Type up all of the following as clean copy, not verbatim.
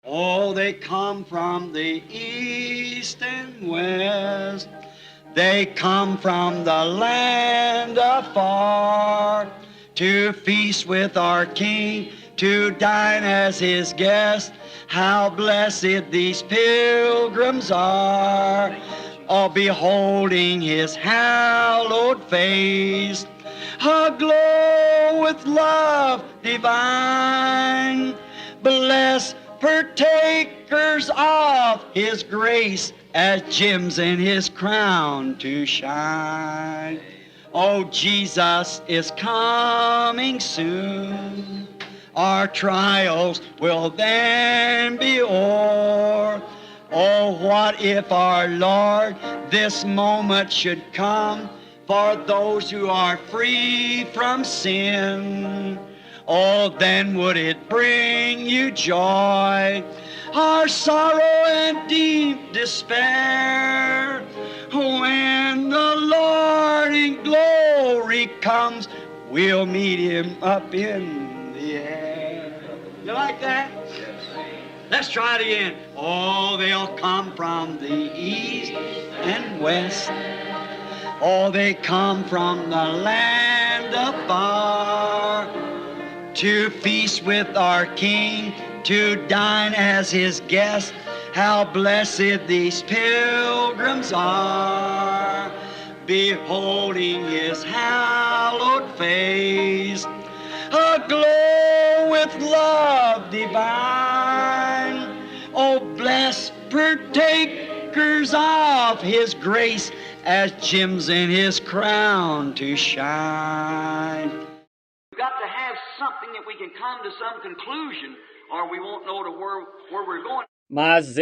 Oh, they come from the east and west. They come from the land afar to feast with our King, to dine as his guests. How blessed these pilgrims are, all beholding his hallowed face, aglow with love divine. Blessed partakers of his grace, as gems in his crown to shine. Oh, Jesus is coming soon. Our trials will then be o'er. Oh, what if our Lord this moment should come for those who are free from sin? Oh, then would it bring you joy, our sorrow and deep despair, when the Lord in glory comes, we'll meet him up in the air. You like that? Let's try it again. Oh, they'll come from the east and west. Oh, they come from the land afar to feast with our King, to dine as his guests. How blessed these pilgrims are, beholding his hallowed face, aglow with love divine. Oh, blessed partakers of his grace, as gems in his crown to shine. We've got to have something that we can come to some conclusion, or we won't know where we're going. Mas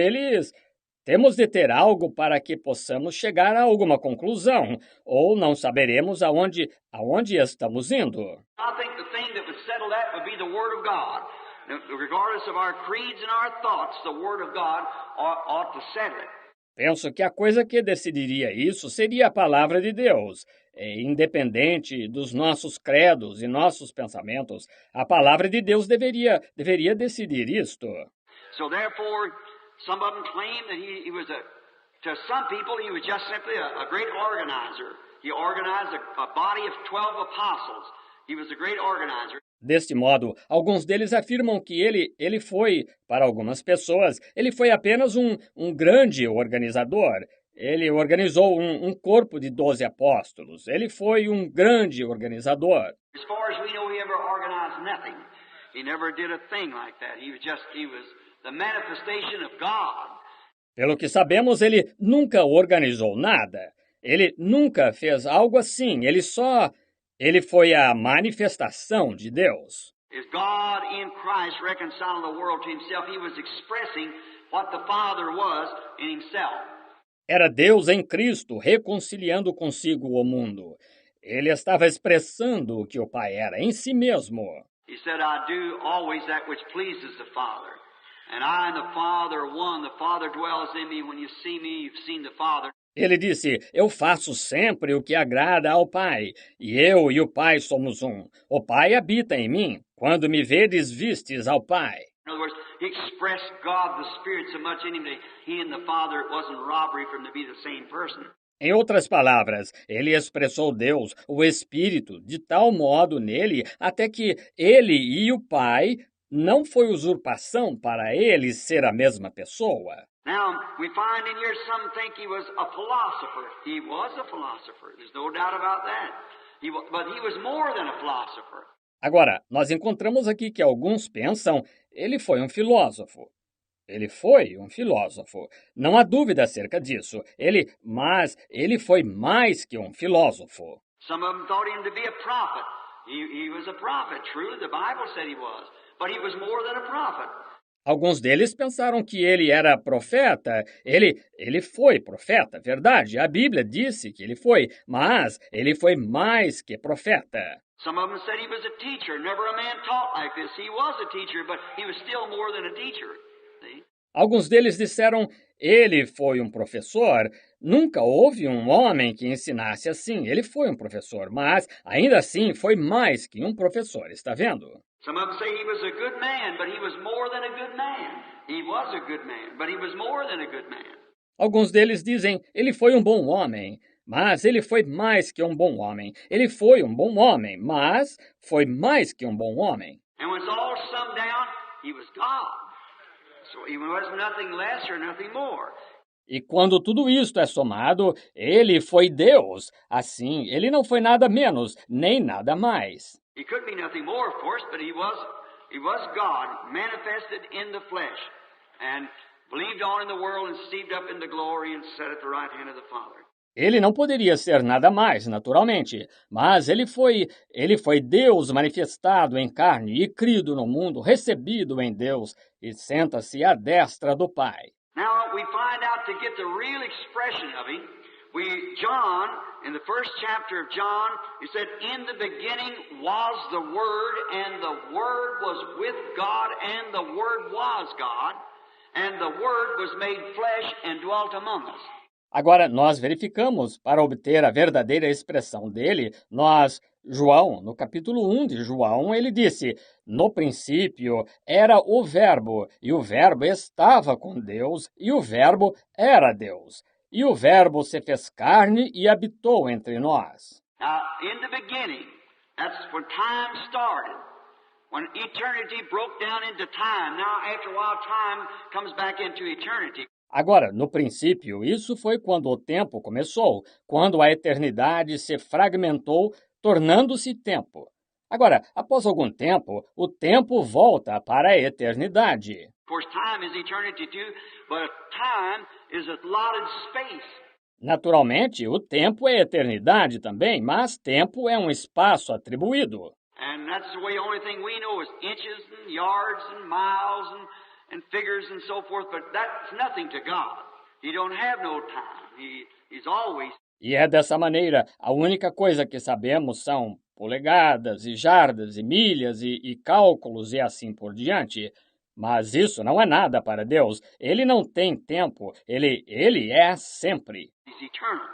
temos de ter algo para que possamos chegar a alguma conclusão, ou não saberemos aonde estamos indo. I think the thing that would settle that would be the Word of God. Regardless of our creeds and our thoughts, the Word of God ought to settle it. Penso que a coisa que decidiria isso seria a palavra de Deus. Independente dos nossos credos e nossos pensamentos, a palavra de Deus deveria decidir isto. So therefore, some of them claim that he was to some people, he was just simply a great organizer. He organized a body of 12 apostles. He was a great organizer. Deste modo, alguns deles afirmam que ele foi, para algumas pessoas, ele foi apenas um grande organizador. Ele organizou um corpo de 12 apóstolos. Ele foi um grande organizador. As far as we know, he ever organized nothing. He never did a thing like that. He was the manifestation of God. Pelo que sabemos, ele nunca organizou nada. Ele nunca fez algo assim. Ele foi a manifestação de Deus. Is God in Christ reconciling the world to himself? He was expressing what the Father was in himself. Era Deus em Cristo reconciliando consigo o mundo. Ele estava expressando o que o Pai era em si mesmo. He said, I do always that which pleases the Father. And I and the Father are one. The Father dwells in me. When you see me, you've seen the Father. Ele disse, eu faço sempre o que agrada ao Pai, e eu e o Pai somos um. O Pai habita em mim. Quando me vedes, vistes ao Pai. In other words, he expressed God, the Spirit, so much in him that he and the Father, it wasn't robbery for them to be the same person. Em outras palavras, ele expressou Deus, o Espírito, de tal modo nele, até que ele e o Pai não foi usurpação para eles ser a mesma pessoa. Now, we find in here some think he was a philosopher. He was a philosopher. There's no doubt about that. But he was more than a philosopher. Agora, nós encontramos aqui que alguns pensam, ele foi um filósofo. Ele foi um filósofo. Não há dúvida acerca disso. Mas ele foi mais que um filósofo. Some of them thought him to be a prophet. He was a prophet. True, the Bible said he was. But he was more than a prophet. Alguns deles pensaram que ele era profeta. Ele foi profeta, verdade. A Bíblia disse que ele foi, mas ele foi mais que profeta. Some of them said he was a teacher. Never a man taught like this. He was a teacher, but he was still more than a teacher. See? Alguns deles disseram, ele foi um professor. Nunca houve um homem que ensinasse assim. Ele foi um professor, mas ainda assim foi mais que um professor, está vendo? Some of them say he was a good man, but he was more than a good man. He was a good man, but he was more than a good man. Alguns deles dizem, ele foi um bom homem, mas ele foi mais que um bom homem. Ele foi um bom homem, mas foi mais que um bom homem. And when it's all summed down, he was God. So he was nothing less or nothing more. E quando tudo isto é somado, ele foi Deus. Assim, ele não foi nada menos, nem nada mais. He could be nothing more, of course, but he was God, manifested in the flesh, and believed on in the world and received up into glory and sat at the right hand of the Father. Ele não poderia ser nada mais, naturalmente, mas ele foi Deus manifestado em carne e crido no mundo, recebido em Deus e senta-se à destra do Pai. Now we find out to get the real expression of him. John, in the first chapter of John, he said, "In the beginning was the Word, and the Word was with God, and the Word was God, and the Word was made flesh and dwelt among us." Agora, nós verificamos, para obter a verdadeira expressão dele, João, no capítulo 1 de João, ele disse, no princípio era o Verbo, e o Verbo estava com Deus, e o Verbo era Deus. E o Verbo se fez carne e habitou entre nós. Now, in the beginning, that's when time started. When eternity broke down into time. Now, after a while, time comes back into eternity. Agora, no princípio, isso foi quando o tempo começou, quando a eternidade se fragmentou, tornando-se tempo. Agora, após algum tempo, o tempo volta para a eternidade. Of course, time is eternity too, but time is allotted space. Naturalmente, o tempo é eternidade também, mas tempo é um espaço atribuído. And that's the way, only thing we know is inches and yards and miles and figures and so forth, but that's nothing to God. He don't have no time. He's always. E é dessa maneira, a única coisa que sabemos são polegadas e jardas e milhas e cálculos e assim por diante. Mas isso não é nada para Deus. Ele não tem tempo. Ele é sempre. He's eternal.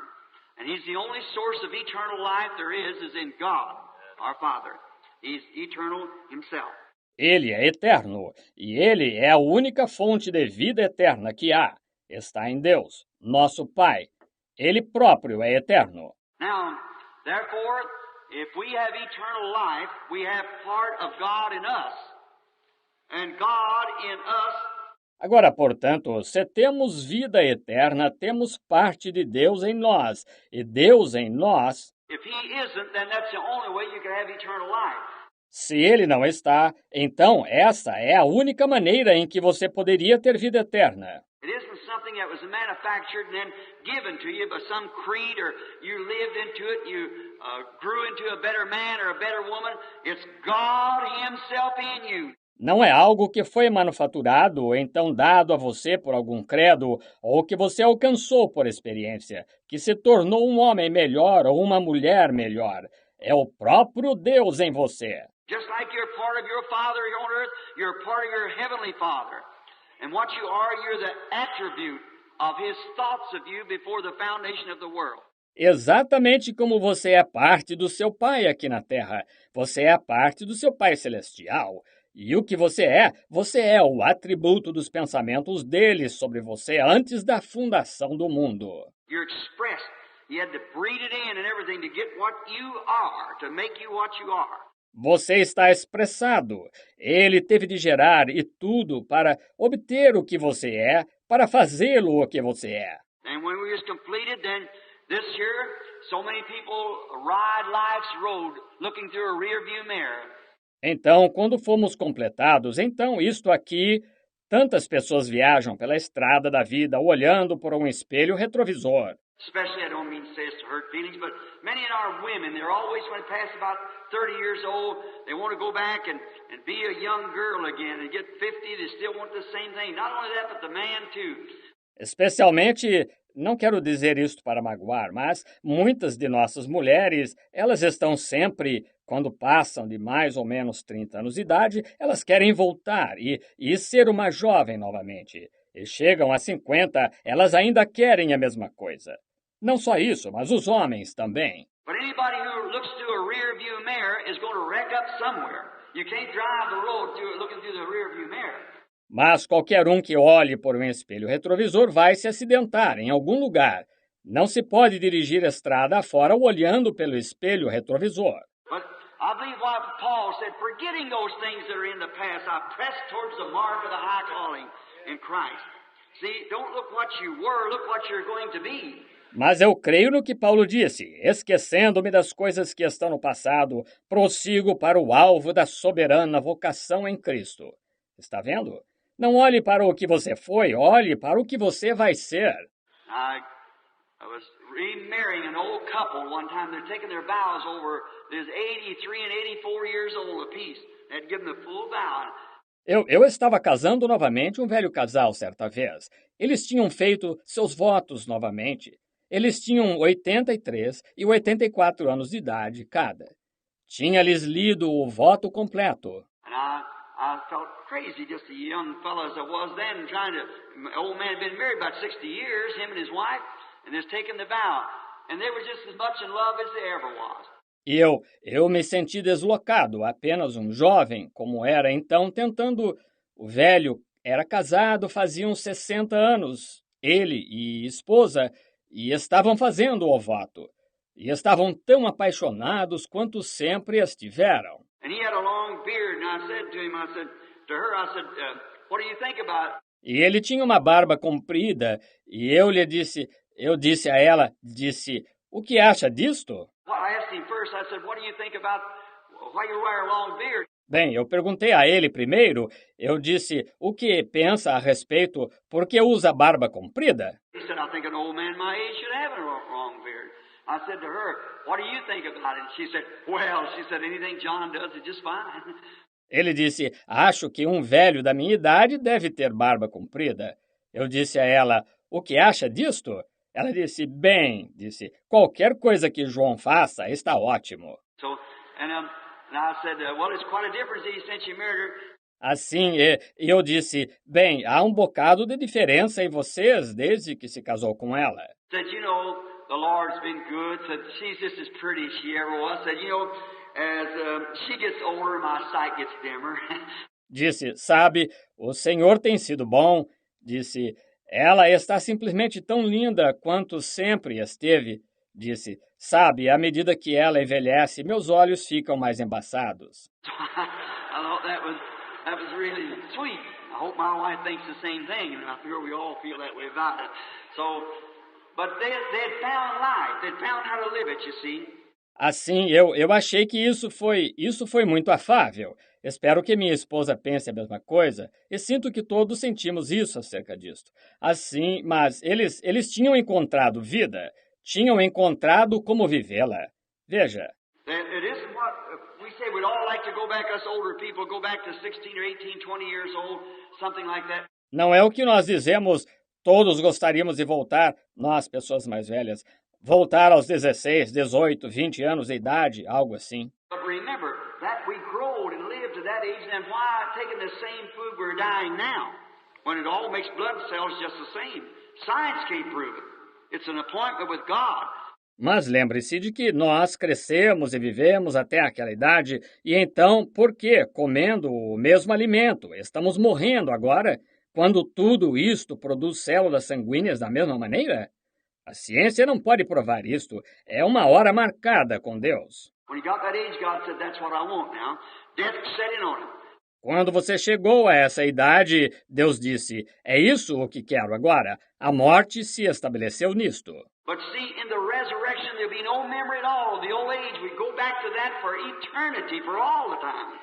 And he's the only source of eternal life there is in God, our Father. He's eternal himself. Ele é eterno, e ele é a única fonte de vida eterna que há. Está em Deus, nosso Pai. Ele próprio é eterno. Now, therefore, if we have eternal life, we have part of God in us. And God in us. Agora, portanto, se temos vida eterna, temos parte de Deus em nós, e Deus em nós. If he isn't, then that's the only way you can have eternal life. Se ele não está, então essa é a única maneira em que você poderia ter vida eterna. It isn't something that was manufactured and then given to you by some creed, or you lived into it, you grew into a better man or a better woman. It's God himself in you. Não é algo que foi manufaturado ou então dado a você por algum credo ou que você alcançou por experiência, que se tornou um homem melhor ou uma mulher melhor. É o próprio Deus em você. Just like you're part of your Father on earth, you're part of your Heavenly Father. And what you are, you're the attribute of His thoughts of you before the foundation of the world. Exatamente como você é parte do seu Pai aqui na Terra. Você é parte do seu Pai Celestial. E o que você é o atributo dos pensamentos dele sobre você antes da fundação do mundo. You're expressed. You had to breathe it in and everything to get what you are, to make you what you are. Você está expressado. Ele teve de gerar e tudo para obter o que você é, para fazê-lo o que você é. And when we was completed, then this year, so many people ride life's road looking through a rear view mirror. Então, quando fomos completados, então isto aqui, tantas pessoas viajam pela estrada da vida olhando por um espelho retrovisor. Especially, I don't mean to say this to hurt feelings, but many of our women, they're always, when they pass about 30 years old, they want to go back and be a young girl again. And get 50, they still want the same thing. Not only that, but the man too. Especialmente, não quero dizer isto para magoar, mas muitas de nossas mulheres, elas estão sempre, quando passam de mais ou menos 30 anos de idade, elas querem voltar e ser uma jovem novamente. E chegam a 50, elas ainda querem a mesma coisa. Não só isso, mas os homens também. But anybody who looks through a rear view mirror is going to wreck up somewhere. You can't drive the road looking through the rear view mirror. Mas qualquer um que olhe por um espelho retrovisor vai se acidentar em algum lugar. Não se pode dirigir estrada afora olhando pelo espelho retrovisor. But I believe what Paul said, forgetting those things that are in the past, I press towards the mark of the high calling in Christ. See, don't look what you were, look what you're going to be. Mas eu creio no que Paulo disse, esquecendo-me das coisas que estão no passado, prossigo para o alvo da soberana vocação em Cristo. Está vendo? Não olhe para o que você foi, olhe para o que você vai ser. I was remarrying an old couple one time. They're taking their vows over. There's 83 and 84 years old apiece. They had given the full vow. Eu estava casando novamente um velho casal certa vez. Eles tinham feito seus votos novamente. Eles tinham 83 e 84 anos de idade cada. Tinha-lhes lido o voto completo. And I felt crazy, just a young fellow as I was then, trying to. My old man had been married about 60 years, him and his wife, and just taking the vow. And they were just as much in love as they ever was. E eu me senti deslocado, apenas um jovem, como era então, tentando. O velho era casado, fazia uns 60 anos, ele e esposa, e estavam fazendo o voto. E estavam tão apaixonados quanto sempre estiveram. And he had a long beard, and I said to him, to her, what do you think about it? E ele tinha uma barba comprida, e eu disse a ela, o que acha disto? Well, I asked him first, I said, what do you think about why you wear a long beard? Bem, eu perguntei a ele primeiro, eu disse, o que pensa a respeito, por que usa barba comprida? He said, I think an old man my age should have a long beard. I said to her, what do you think about it? She said, anything John does is just fine. Ele disse, acho que um velho da minha idade deve ter barba comprida. Eu disse a ela, o que acha disto? Ela disse, qualquer coisa que João faça está ótimo. And I said, well, it's quite a difference since you married her. Assim, eu disse, bem, há um bocado de diferença em vocês desde que se casou com ela. Said, the Lord's been good. Said, she's just as pretty as she ever was. Said, as she gets older, my sight gets dimmer. Disse, sabe, o Senhor tem sido bom. Disse, ela está simplesmente tão linda quanto sempre esteve. Disse, sabe, à medida que ela envelhece, meus olhos ficam mais embaçados. I thought that was really sweet. I hope my wife thinks the same thing, and I'm sure we all feel that way about it. But they had found life. They'd found how to live it, you see. Assim, eu achei que isso foi muito afável. Espero que minha esposa pense a mesma coisa, e sinto que todos sentimos isso acerca disto. Assim, mas eles tinham encontrado vida, tinham encontrado como vivê-la. Veja. It isn't what we say we'd all like to go back, us older people, go back to 16 or 18, 20 years old, something like that. Não é o que nós dizemos, todos gostaríamos de voltar, nós, pessoas mais velhas, voltar aos 16, 18, 20 anos de idade, algo assim. But remember that we growed and lived to that age, and why taking the same food we're dying now, when it all makes blood cells just the same. Science can't prove it. It's an appointment with God. Mas lembre-se de que nós crescemos e vivemos até aquela idade, e então, por que, comendo o mesmo alimento, estamos morrendo agora, quando tudo isto produz células sanguíneas da mesma maneira? A ciência não pode provar isto. É uma hora marcada com Deus. Quando você chegou a essa idade, Deus disse, é isso o que quero agora. A morte se estabeleceu nisto. But see, in the resurrection, there'll be no memory at all of the old age. We go back to that for eternity, for all the time.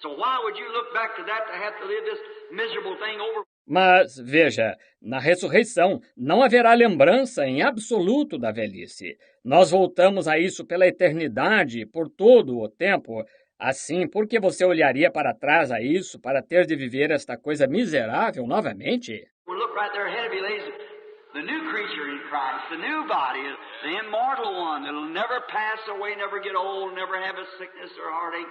So why would you look back to that to have to live this miserable thing over? Mas, veja, na ressurreição não haverá lembrança em absoluto da velhice. Nós voltamos a isso pela eternidade, por todo o tempo. Assim, por que você olharia para trás a isso para ter de viver esta coisa miserável novamente? Well, look right there ahead of you, ladies. The new creature in Christ, the new body, the immortal one that'll never pass away, never get old, never have a sickness or heartache.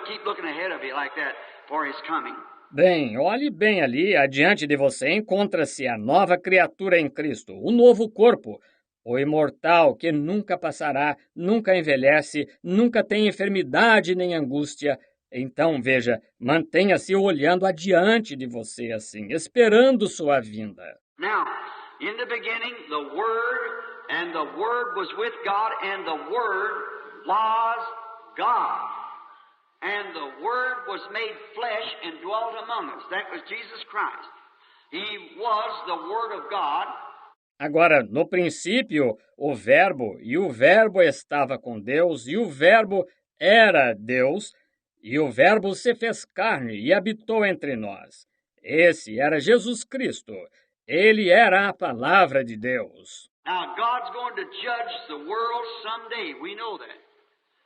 Keep looking ahead of you like that for His coming. Bem, olhe bem ali, adiante de você encontra-se a nova criatura em Cristo, o novo corpo, o imortal que nunca passará, nunca envelhece, nunca tem enfermidade nem angústia. Então, veja, mantenha-se olhando adiante de você assim, esperando sua vinda. Now, in the beginning, the Word, and the Word was with God, and the Word was God. And the Word was made flesh and dwelt among us. That was Jesus Christ. He was the Word of God. Agora, no princípio, o Verbo, e o Verbo estava com Deus, e o Verbo era Deus, e o Verbo se fez carne e habitou entre nós. Esse era Jesus Cristo. Ele era a palavra de Deus. Now, God's going to judge the world someday. We know that.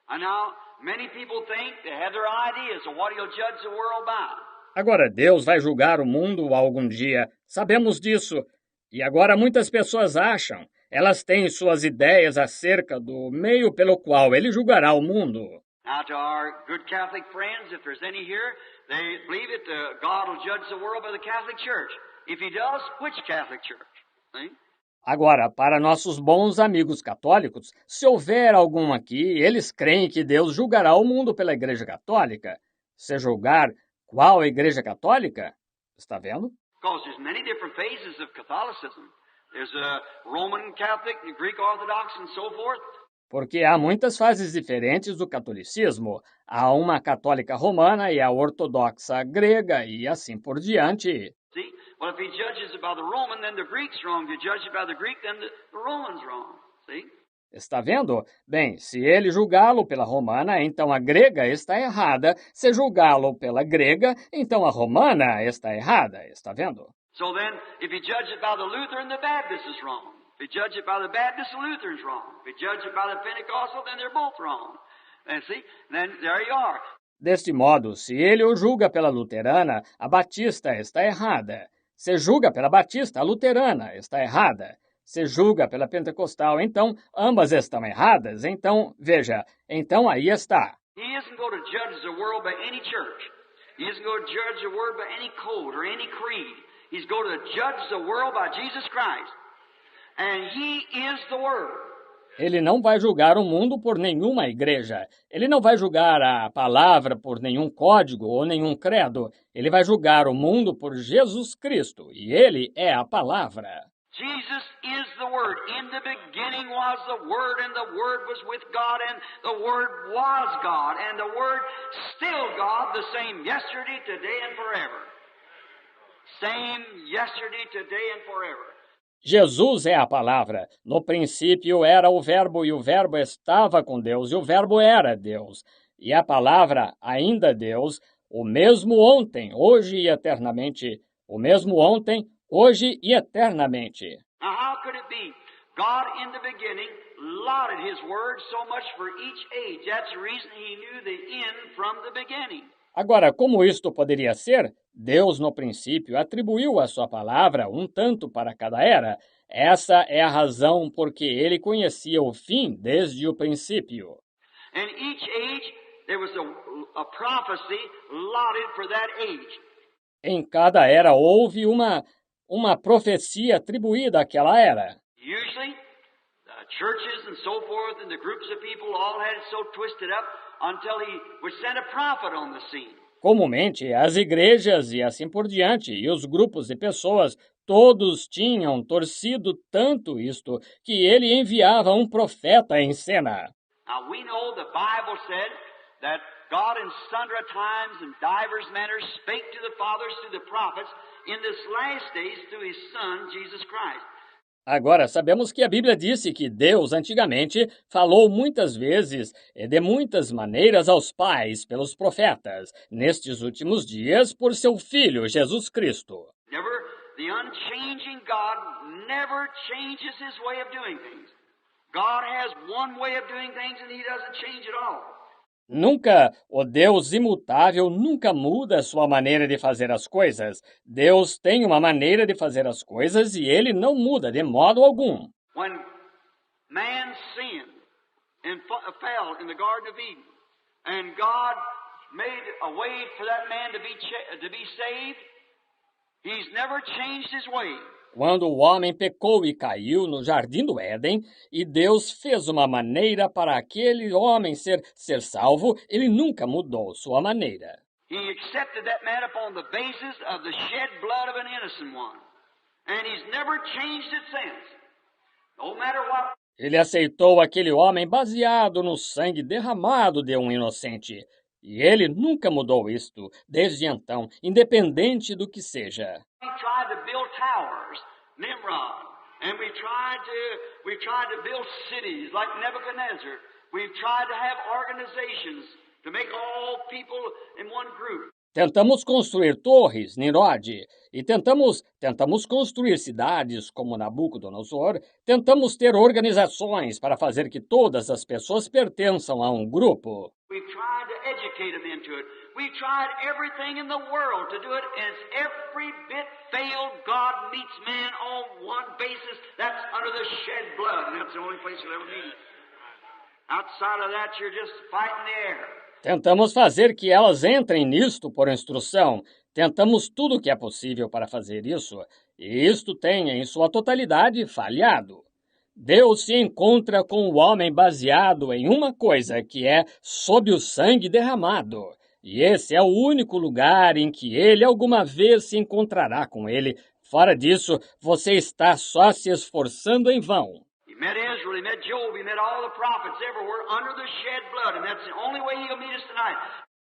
And now, many people think they have their ideas of what He'll judge the world by. Agora, Deus vai julgar o mundo algum dia. Sabemos disso. E agora muitas pessoas acham, elas têm suas ideias acerca do meio pelo qual Ele julgará o mundo. Now, to our good Catholic friends, if there's any here, they believe that God will judge the world by the Catholic Church. If He does, which Catholic Church? See? Agora, para nossos bons amigos católicos, se houver algum aqui, eles creem que Deus julgará o mundo pela Igreja Católica. Se julgar, qual Igreja Católica? Está vendo? Because there's many different phases of Catholicism. There's a Roman Catholic, the Greek Orthodox, and so forth. Porque há muitas fases diferentes do catolicismo. Há uma católica romana e a ortodoxa grega e assim por diante. See? Well, if He judges it by the Roman, then the Greek's wrong. If He judges it by the Greek, then the Roman's wrong. See? Está vendo? Bem, se ele julgá-lo pela romana, então a grega está errada. Se julgá-lo pela grega, então a romana está errada. Está vendo? So then, if He judges it by the Lutheran, the Baptist is wrong. If He judges it by the Baptist, the Lutheran's wrong. If He judges it by the Pentecostal, then they're both wrong. And see? Then there you are. Deste modo, se ele o julga pela luterana, a batista está errada. Se julga pela batista, a luterana está errada. Se julga pela pentecostal, então ambas estão erradas. Então, veja, então aí está. He isn't going to judge the world by any church. He isn't going to judge the world by any code or any creed. He's going to judge the world by Jesus Christ. And He is the Word. Ele não vai julgar o mundo por nenhuma igreja. Ele não vai julgar a palavra por nenhum código ou nenhum credo. Ele vai julgar o mundo por Jesus Cristo. E Ele é a palavra. Jesus is the Word. In the beginning was the Word, and the Word was with God, and the Word was God, and the Word still God, the same yesterday, today, and forever. Same yesterday, today, and forever. Jesus é a palavra. No princípio era o Verbo, e o Verbo estava com Deus, e o Verbo era Deus. E a palavra, ainda Deus, o mesmo ontem, hoje e eternamente. O mesmo ontem, hoje e eternamente. Now, how could it be? God, in the beginning, allotted His Word so much for each age. That's the reason He knew the end from the beginning. Agora, como isto poderia ser? Deus, no princípio, atribuiu a sua palavra um tanto para cada era. Essa é a razão porque ele conhecia o fim desde o princípio. And each age, there was a prophecy allotted for that age. Em cada era houve uma profecia atribuída àquela era. Usually, churches and so forth and the groups of people all had it so twisted up until He would send a prophet on the scene. Comumente, as igrejas e assim por diante, e os grupos de pessoas, todos tinham torcido tanto isto, que ele enviava um profeta em cena. Now we know the Bible said that God in sundry times and divers manners spake to the fathers through the prophets in this last days through His Son, Jesus Christ. Agora, sabemos que a Bíblia disse que Deus, antigamente, falou muitas vezes e de muitas maneiras aos pais pelos profetas, nestes últimos dias, por seu Filho, Jesus Cristo. The unchanging God never changes His way of doing things. God has one way of doing things and He doesn't change at all. Nunca, o Deus imutável nunca muda a sua maneira de fazer as coisas. Deus tem uma maneira de fazer as coisas e Ele não muda de modo algum. When man sinned and fell in the Garden of Eden, and God made a way for that man to be saved, He's never changed his way. Quando o homem pecou e caiu no jardim do Éden, e Deus fez uma maneira para aquele homem ser salvo, ele nunca mudou sua maneira. He accepted that man upon the basis of the shed blood of an innocent one. And he's never changed it since. No matter what. Ele aceitou aquele homem baseado no sangue derramado de um inocente. E ele nunca mudou isto desde então, independente do que seja. We tried to build towers, Nimrod, and we tried to build cities like Nebuchadnezzar. We've tried to have organizations to make all people in one group. Tentamos construir torres, Nimrod, e tentamos construir cidades como Nabucodonosor, tentamos ter organizações para fazer que todas as pessoas pertençam a um grupo. We tried to educate them into it. We tried everything in the world to do it, and it's every bit failed. God meets man on one basis. That's under the shed blood, and that's the only place you'll ever meet. Outside of that, you're just fighting the air. Tentamos fazer que elas entrem nisto por instrução. Tentamos tudo o que é possível para fazer isso, e isto tem, em sua totalidade, falhado. Deus se encontra com o homem baseado em uma coisa, que é sob o sangue derramado. E esse é o único lugar em que ele alguma vez se encontrará com ele. Fora disso, você está só se esforçando em vão. He met Israel, he met Job, he met all the prophets everywhere under the shed blood, and that's the only way he'll meet us tonight.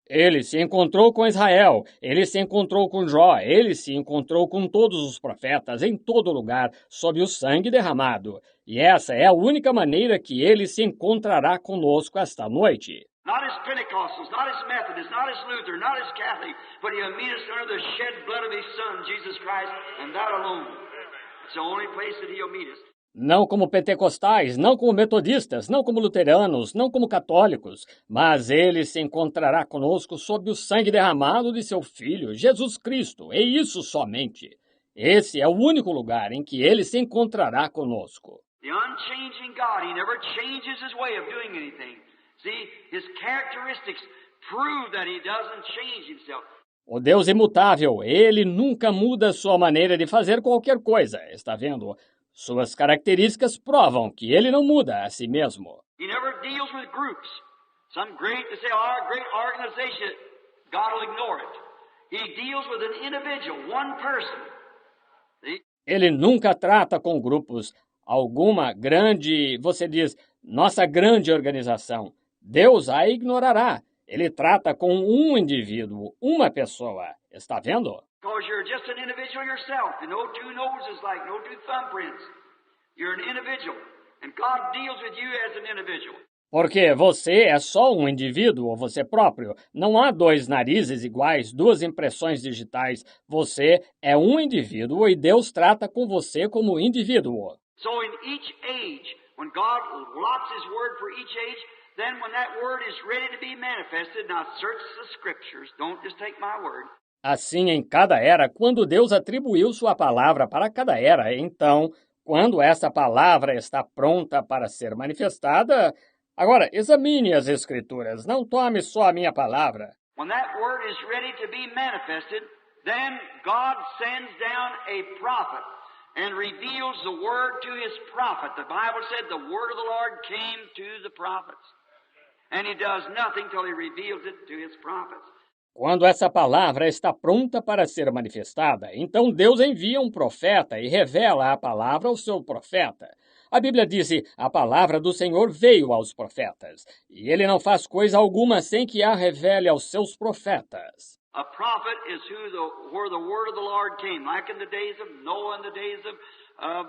Ele se encontrou com Israel, ele se encontrou com Jó, ele se encontrou com todos os profetas em todo lugar, sob o sangue derramado. E essa é a única maneira que ele se encontrará conosco esta noite. Not as Pentecostals, not as Methodists, not as Luther, not as Catholic, but he'll meet us under the shed blood of his Son, Jesus Christ, and that alone. It's the only place that he'll meet us. Não como pentecostais, não como metodistas, não como luteranos, não como católicos, mas ele se encontrará conosco sob o sangue derramado de seu Filho, Jesus Cristo, e isso somente. Esse é o único lugar em que ele se encontrará conosco. The unchanging God, he never changes his way of doing anything. See, his characteristics prove that he doesn't change himself. O Deus imutável, ele nunca muda sua maneira de fazer qualquer coisa, está vendo? Suas características provam que ele não muda a si mesmo. He never deals with groups. Some great, they say, oh, great organization, God will ignore it. He deals with an individual, one person. See? Ele nunca trata com grupos. Alguma grande, você diz, nossa grande organização. Deus a ignorará. Ele trata com um indivíduo, uma pessoa. Está vendo? Because you're just an individual yourself. No two noses like, no two thumbprints. You're an individual. And God deals with you as an individual. Porque você é só um indivíduo, você próprio. Não há dois narizes iguais, duas impressões digitais. Você é um indivíduo e Deus trata com você como indivíduo. So in each age, when God lots His word for each age, then when that word is ready to be manifested, now search the scriptures. Don't just take my word. Assim, em cada era, quando Deus atribuiu sua palavra para cada era, então, quando essa palavra está pronta para ser manifestada, agora, examine as Escrituras, não tome só a minha palavra. When that word is ready to be manifested, then God sends down a prophet and reveals the word to his prophet. The Bible said the word of the Lord came to the prophets, and he does nothing till he reveals it to his prophets. Quando essa palavra está pronta para ser manifestada, então Deus envia um profeta e revela a palavra ao seu profeta. A Bíblia diz: a palavra do Senhor veio aos profetas, e ele não faz coisa alguma sem que a revele aos seus profetas. A prophet is where the word of the Lord came, like in the days of Noah, in the days of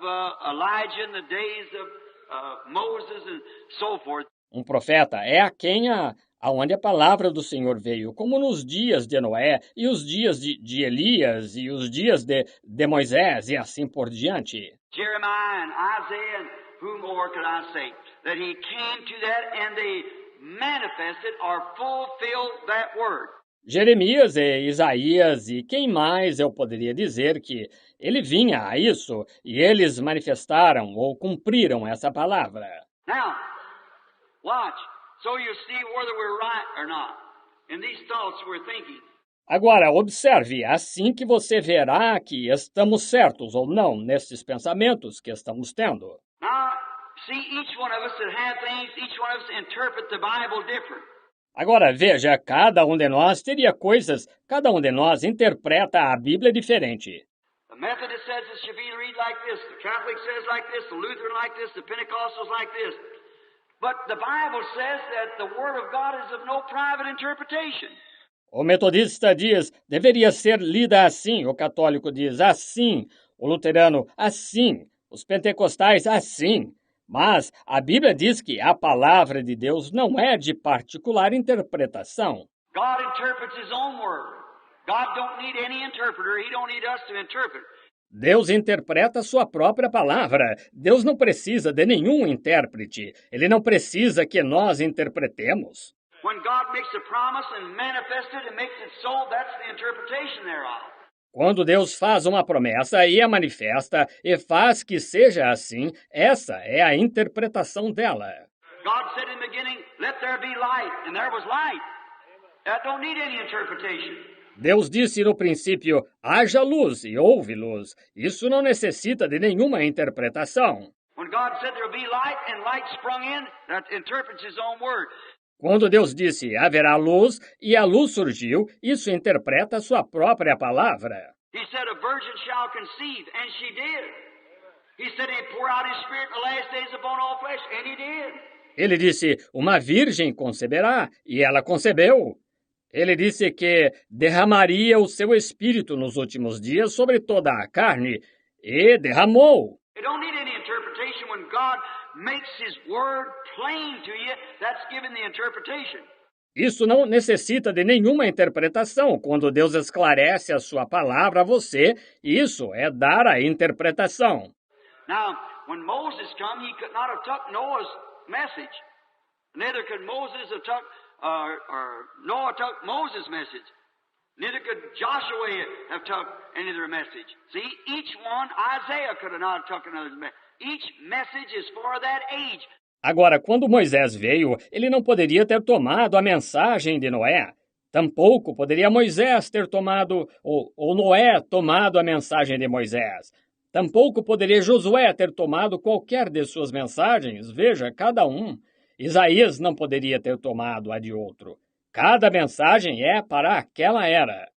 Elijah, in the days of Moses, and so forth. Um profeta é aonde a palavra do Senhor veio, como nos dias de Noé, e os dias de Elias, e os dias de Moisés, e assim por diante. Jeremiah and Isaiah, and whom more could I say? That he came to that and they manifested or fulfilled that word. Jeremias e Isaías, e quem mais eu poderia dizer que ele vinha a isso, e eles manifestaram ou cumpriram essa palavra. Now, watch. So you see whether we're right or not in these thoughts we're thinking. Agora, observe, assim que você verá que estamos certos ou não nesses pensamentos que estamos tendo. Now, see, each one of us that have things, each one of us interpret the Bible different. Agora, veja, cada um de nós teria coisas, cada um de nós interpreta a Bíblia diferente. The Methodist says it should be read like this, the Catholic says like this, the Lutheran like this, the Pentecostals like this. But the Bible says that the Word of God is of no private interpretation. O metodista diz, deveria ser lida assim, o católico diz assim, o luterano assim, os pentecostais assim. Mas a Bíblia diz que a palavra de Deus não é de particular interpretação. God interprets His own Word. God don't need any interpreter. He don't need us to interpret. Deus interpreta sua própria palavra. Deus não precisa de nenhum intérprete. Ele não precisa que nós interpretemos. When God makes a promise and manifests it and makes it so, that's the interpretation thereof. Quando Deus faz uma promessa e a manifesta e faz que seja assim, essa é a interpretação dela. God said in the beginning, let there be light, and there was light. That don't need any interpretation. Deus disse no princípio, haja luz e houve luz. Isso não necessita de nenhuma interpretação. When God said there will be light and light sprung in, that interprets His own word. Quando Deus disse, haverá luz, e a luz surgiu, isso interpreta sua própria palavra. He said, a virgin shall conceive, and she did. He said He'd pour out His Spirit in the last days upon all flesh, and He did. Ele disse, uma virgem conceberá, e ela concebeu. Ele disse que derramaria o seu espírito nos últimos dias sobre toda a carne, e derramou. You don't need any interpretation. When God makes His word plain to you, that's given the interpretation. Isso não necessita de nenhuma interpretação. Quando Deus esclarece a sua palavra a você, isso é dar a interpretação. Now, when Moses come, he could not have took Noah's message. Neither could Moses have took, or Noah took Moses' message. Neither could Joshua have took any of their message. See, each one, Isaiah could have not took another message. Each message is for that age. Agora, quando Moisés veio, ele não poderia ter tomado a mensagem de Noé. Tampouco poderia Moisés ter tomado, ou Noé tomado a mensagem de Moisés. Tampouco poderia Josué ter tomado qualquer de suas mensagens. Veja, cada um. Isaías não poderia ter tomado a de outro. Cada mensagem é para aquela era.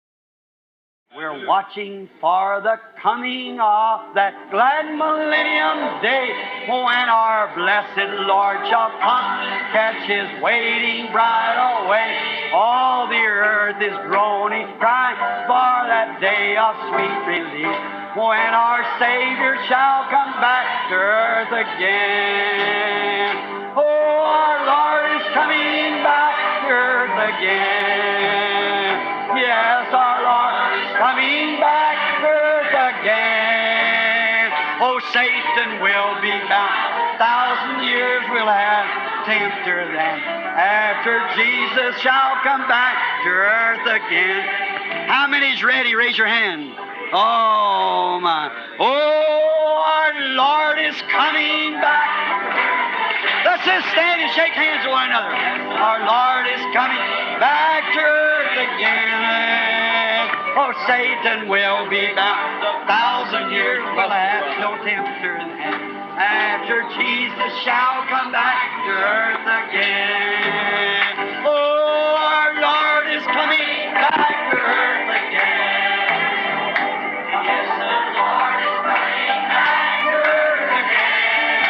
We're watching for the coming of that glad millennium day, when our blessed Lord shall come, catch His waiting bride away. All the earth is groaning, crying for that day of sweet release, when our Savior shall come back to earth again. Oh, our Lord is coming back to earth again. Yes, our Lord is coming back to earth again. Oh, Satan will be bound. 1,000 years will have tempter then, after Jesus shall come back to earth again. How many's ready? Raise your hand. Oh, my. Oh, our Lord is coming back. Let's just stand and shake hands with one another. Our Lord is coming back to earth again. Oh, Satan will be bound. 1,000 years will have no tempter then, after Jesus shall come back to earth again. Oh, our Lord is coming back to earth again. Yes, the Lord is coming back to earth again.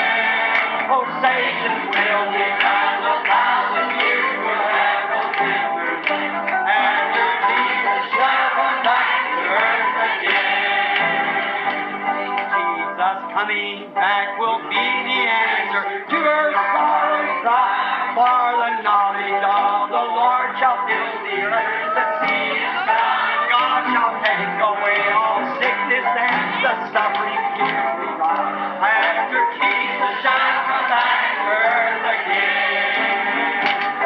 Oh, Satan will be bound. 1,000 years will have no tempter then, after Jesus shall come back to earth again. Jesus coming back will be the answer to her sorrow cry, for the knowledge of the Lord shall fill the earth. The sea is found. God shall take away all sickness and the suffering here we rise, after Jesus shall come back to earth again.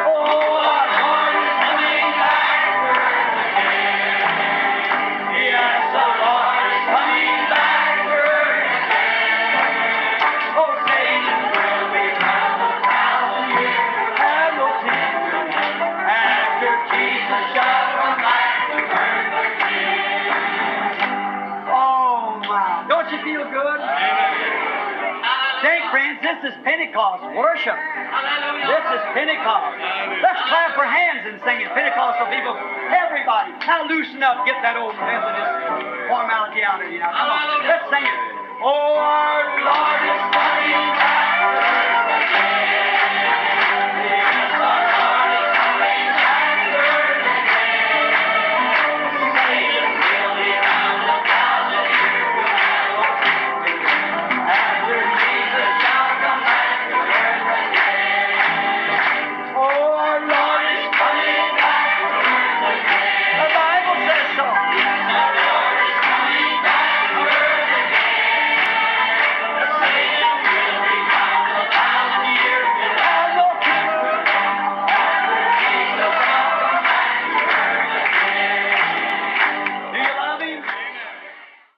Oh, our Lord is coming back to earth again. Yes, the Lord is coming back to earth again. Oh, Satan will be bound. 1,000 years will have no tempter then, after Jesus shall come back to earth. Don't you feel good? Say, friends, this is Pentecost worship. This is Pentecost. Let's clap our hands and sing it. Pentecostal people, everybody, now loosen up, get that old Methodist formality out of you now. Come on, let's sing it.